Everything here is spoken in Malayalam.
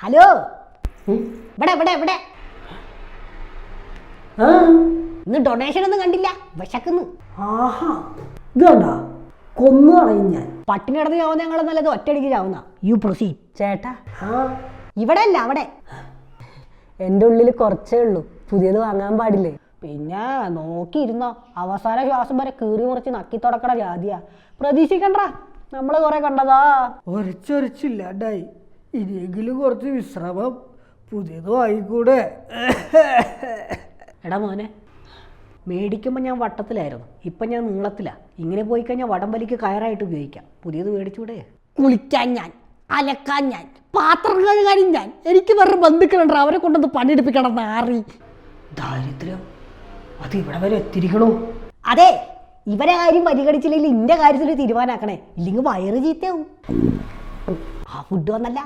ഹലോ, ഇവിടെ ഇവിടെ ഇവിടെ ഇന്ന് ഡൊണേഷൻ ഒന്നും കണ്ടില്ല, വിശക്കുന്നു. ആഹാ, ഇതുണ്ടാ കൊന്നു കളയും ഞാൻ. പട്ടിണി കിടന്ന് ചാവുന്ന ഞങ്ങൾ നല്ലത് ഒറ്റയടിക്ക് ചാവുന്ന. You proceed. ചേട്ടാ, ഇവിടെ അല്ല അവിടെ. എൻ്റെ ഉള്ളിൽ കുറച്ചേ ഉള്ളൂ, പുതിയത് വാങ്ങാൻ പാടില്ലേ? പിന്നെ നോക്കിയിരുന്നോ, അവസാന ശ്വാസം വരെ കീറി മുറിച്ച് നക്കി തുടക്കണ ജാതിയാ. പ്രതീക്ഷിക്കണ്ട, നമ്മൾ കുറെ കണ്ടതാ. ഒരച്ചൊരച്ചില്ലാണ്ടായി. ഇനിയെങ്കിലും കുറച്ച് വിശ്രമം, പുതിയത് വാങ്ങിക്കൂടെ? എടാ മോനെ, മേടിക്കുമ്പോൾ ഞാൻ വട്ടത്തിലായിരുന്നു, ഇപ്പം ഞാൻ നീളത്തിലാണ്. ഇങ്ങനെ പോയി കഴിഞ്ഞാൽ വടംവലിക്ക് കയറായിട്ട് ഉപയോഗിക്കാം. പുതിയത് മേടിച്ചൂടെ? കുളിക്കാൻ ഞാൻ, അലക്കാൻ ഞാൻ, പാത്രം കഴുകാനും ഞാൻ. എനിക്ക് വേറെ ബന്ധുക്കളുണ്ട്, അവരെ കൊണ്ടൊന്ന് പണിയെടുപ്പിക്കണം. നാറി ദാരിദ്ര്യം അത് ഇവിടെ വരെ എത്തിരിക്കണോ? അതെ, ഇവരെ കാര്യം പരിഗണിച്ചില്ലെങ്കിൽ ഇന്റെ കാര്യത്തിൽ തീരുമാനാക്കണേ, ഇല്ലെങ്കിൽ വയറ് ചീത്തയാവും. ആ ഫുഡ് വന്നല്ല.